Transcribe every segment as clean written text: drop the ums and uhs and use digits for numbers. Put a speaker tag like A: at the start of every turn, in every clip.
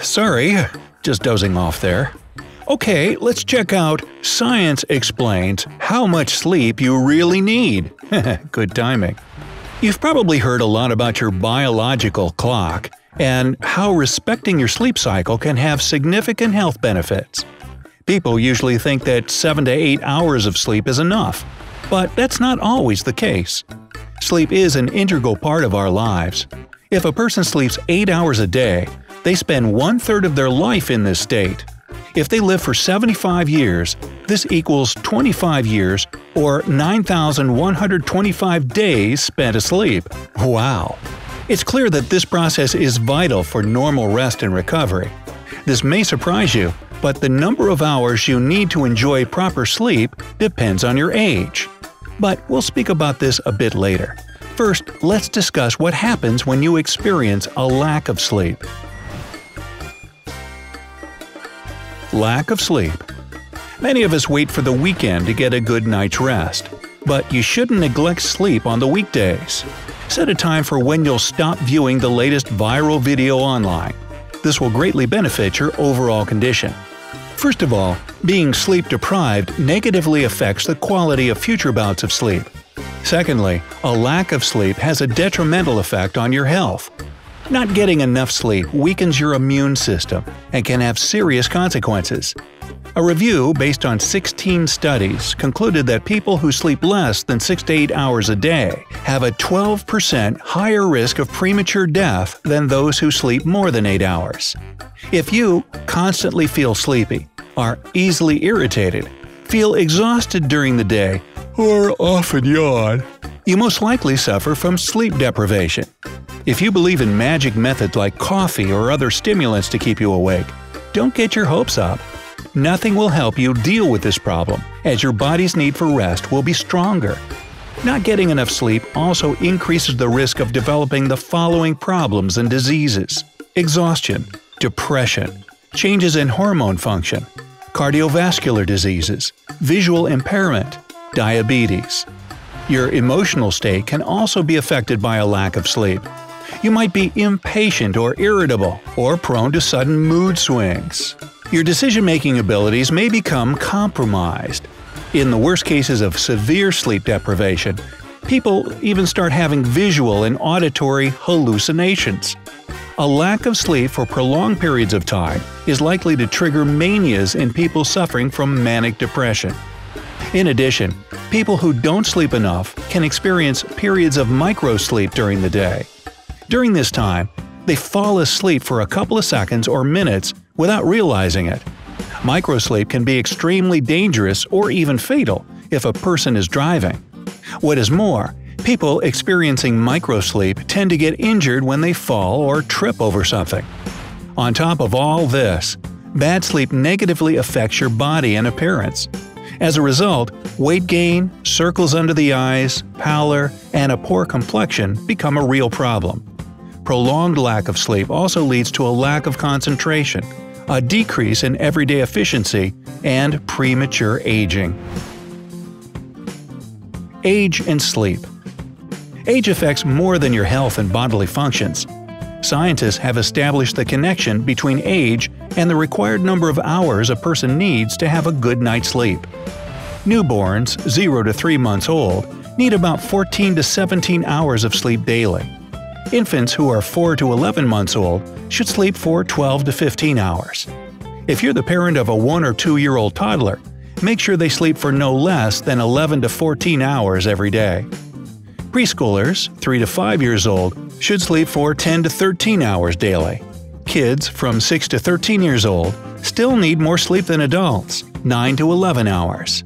A: Sorry, just dozing off there. Okay, let's check out Science Explains How Much Sleep You Really Need. Good timing. You've probably heard a lot about your biological clock and how respecting your sleep cycle can have significant health benefits. People usually think that 7 to 8 hours of sleep is enough, but that's not always the case. Sleep is an integral part of our lives. If a person sleeps 8 hours a day, they spend 1/3 of their life in this state. If they live for 75 years, this equals 25 years or 9,125 days spent asleep. Wow! It's clear that this process is vital for normal rest and recovery. This may surprise you, but the number of hours you need to enjoy proper sleep depends on your age. But we'll speak about this a bit later. First, let's discuss what happens when you experience a lack of sleep. Lack of sleep. Many of us wait for the weekend to get a good night's rest. But you shouldn't neglect sleep on the weekdays. Set a time for when you'll stop viewing the latest viral video online. This will greatly benefit your overall condition. First of all, being sleep-deprived negatively affects the quality of future bouts of sleep. Secondly, a lack of sleep has a detrimental effect on your health. Not getting enough sleep weakens your immune system and can have serious consequences. A review based on 16 studies concluded that people who sleep less than 6 to 8 hours a day have a 12% higher risk of premature death than those who sleep more than 8 hours. If you constantly feel sleepy, are easily irritated, feel exhausted during the day, or often yawn, you most likely suffer from sleep deprivation. If you believe in magic methods like coffee or other stimulants to keep you awake, don't get your hopes up. Nothing will help you deal with this problem, as your body's need for rest will be stronger. Not getting enough sleep also increases the risk of developing the following problems and diseases: exhaustion, depression, changes in hormone function, cardiovascular diseases, visual impairment, diabetes. Your emotional state can also be affected by a lack of sleep. You might be impatient or irritable, or prone to sudden mood swings. Your decision-making abilities may become compromised. In the worst cases of severe sleep deprivation, people even start having visual and auditory hallucinations. A lack of sleep for prolonged periods of time is likely to trigger manias in people suffering from manic depression. In addition, people who don't sleep enough can experience periods of microsleep during the day. During this time, they fall asleep for a couple of seconds or minutes without realizing it. Microsleep can be extremely dangerous or even fatal if a person is driving. What is more, people experiencing microsleep tend to get injured when they fall or trip over something. On top of all this, bad sleep negatively affects your body and appearance. As a result, weight gain, circles under the eyes, pallor, and a poor complexion become a real problem. Prolonged lack of sleep also leads to a lack of concentration, a decrease in everyday efficiency, and premature aging. Age and sleep. Age affects more than your health and bodily functions. Scientists have established the connection between age and the required number of hours a person needs to have a good night's sleep. Newborns, 0 to 3 months old, need about 14 to 17 hours of sleep daily. Infants who are 4 to 11 months old should sleep for 12 to 15 hours. If you're the parent of a 1 or 2-year-old toddler, make sure they sleep for no less than 11 to 14 hours every day. Preschoolers, 3 to 5 years old, should sleep for 10 to 13 hours daily. Kids from 6 to 13 years old still need more sleep than adults, 9 to 11 hours.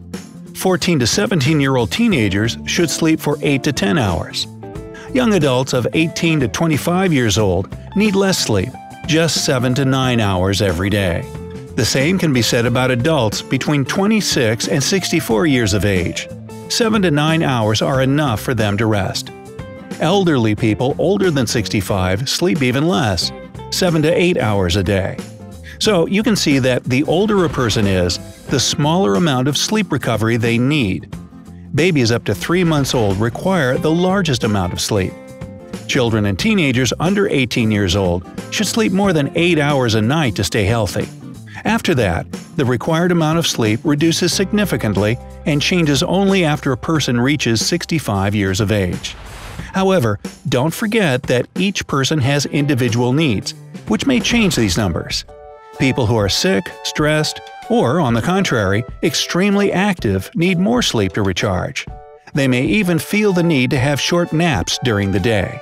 A: 14 to 17-year-old teenagers should sleep for 8 to 10 hours. Young adults of 18 to 25 years old need less sleep, just 7 to 9 hours every day. The same can be said about adults between 26 and 64 years of age. 7 to 9 hours are enough for them to rest. Elderly people older than 65 sleep even less, 7 to 8 hours a day. So you can see that the older a person is, the smaller amount of sleep recovery they need. Babies up to 3 months old require the largest amount of sleep. Children and teenagers under 18 years old should sleep more than 8 hours a night to stay healthy. After that, the required amount of sleep reduces significantly and changes only after a person reaches 65 years of age. However, don't forget that each person has individual needs, which may change these numbers. People who are sick, stressed, or, on the contrary, extremely active need more sleep to recharge. They may even feel the need to have short naps during the day.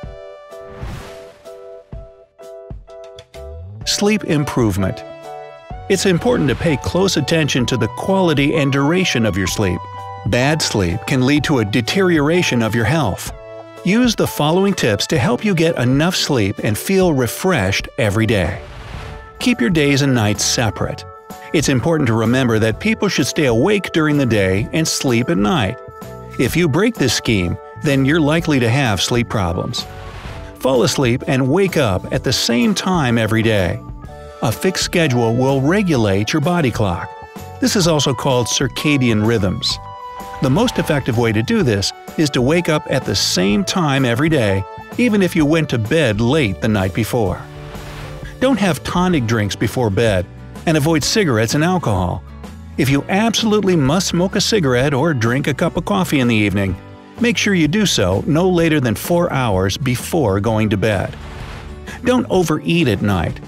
A: Sleep improvement. It's important to pay close attention to the quality and duration of your sleep. Bad sleep can lead to a deterioration of your health. Use the following tips to help you get enough sleep and feel refreshed every day. Keep your days and nights separate. It's important to remember that people should stay awake during the day and sleep at night. If you break this scheme, then you're likely to have sleep problems. Fall asleep and wake up at the same time every day. A fixed schedule will regulate your body clock. This is also called circadian rhythms. The most effective way to do this is to wake up at the same time every day, even if you went to bed late the night before. Don't have tonic drinks before bed, and avoid cigarettes and alcohol. If you absolutely must smoke a cigarette or drink a cup of coffee in the evening, make sure you do so no later than 4 hours before going to bed. Don't overeat at night.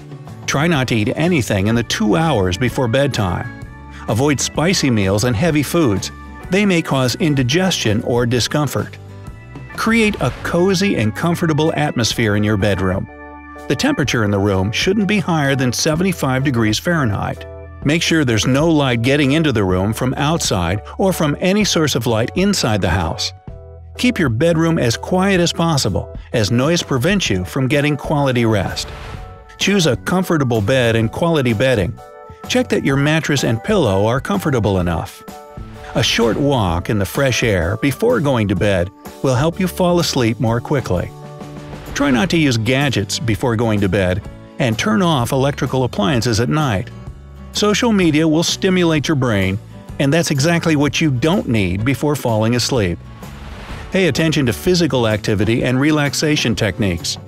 A: Try not to eat anything in the 2 hours before bedtime. Avoid spicy meals and heavy foods. They may cause indigestion or discomfort. Create a cozy and comfortable atmosphere in your bedroom. The temperature in the room shouldn't be higher than 75 degrees Fahrenheit. Make sure there's no light getting into the room from outside or from any source of light inside the house. Keep your bedroom as quiet as possible, as noise prevents you from getting quality rest. Choose a comfortable bed and quality bedding. Check that your mattress and pillow are comfortable enough. A short walk in the fresh air before going to bed will help you fall asleep more quickly. Try not to use gadgets before going to bed, and turn off electrical appliances at night. Social media will stimulate your brain, and that's exactly what you don't need before falling asleep. Pay attention to physical activity and relaxation techniques.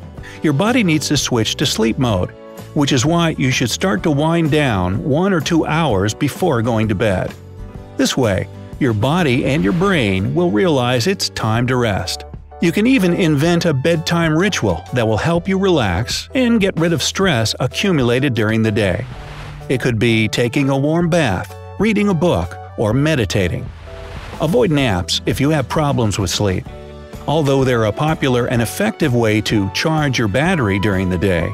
A: Your body needs to switch to sleep mode, which is why you should start to wind down 1 or 2 hours before going to bed. This way, your body and your brain will realize it's time to rest. You can even invent a bedtime ritual that will help you relax and get rid of stress accumulated during the day. It could be taking a warm bath, reading a book, or meditating. Avoid naps if you have problems with sleep. Although they're a popular and effective way to charge your battery during the day,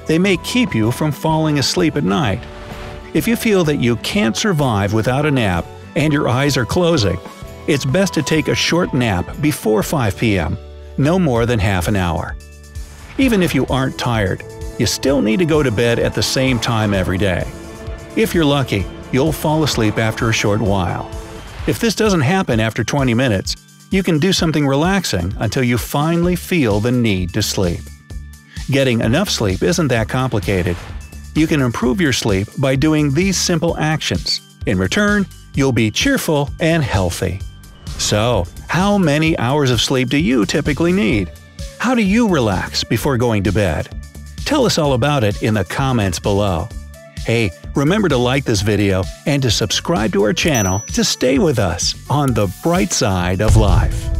A: they may keep you from falling asleep at night. If you feel that you can't survive without a nap and your eyes are closing, it's best to take a short nap before 5 p.m., no more than half an hour. Even if you aren't tired, you still need to go to bed at the same time every day. If you're lucky, you'll fall asleep after a short while. If this doesn't happen after 20 minutes, you can do something relaxing until you finally feel the need to sleep. Getting enough sleep isn't that complicated. You can improve your sleep by doing these simple actions. In return, you'll be cheerful and healthy. So, how many hours of sleep do you typically need? How do you relax before going to bed? Tell us all about it in the comments below. Hey, remember to like this video and to subscribe to our channel to stay with us on the bright side of life.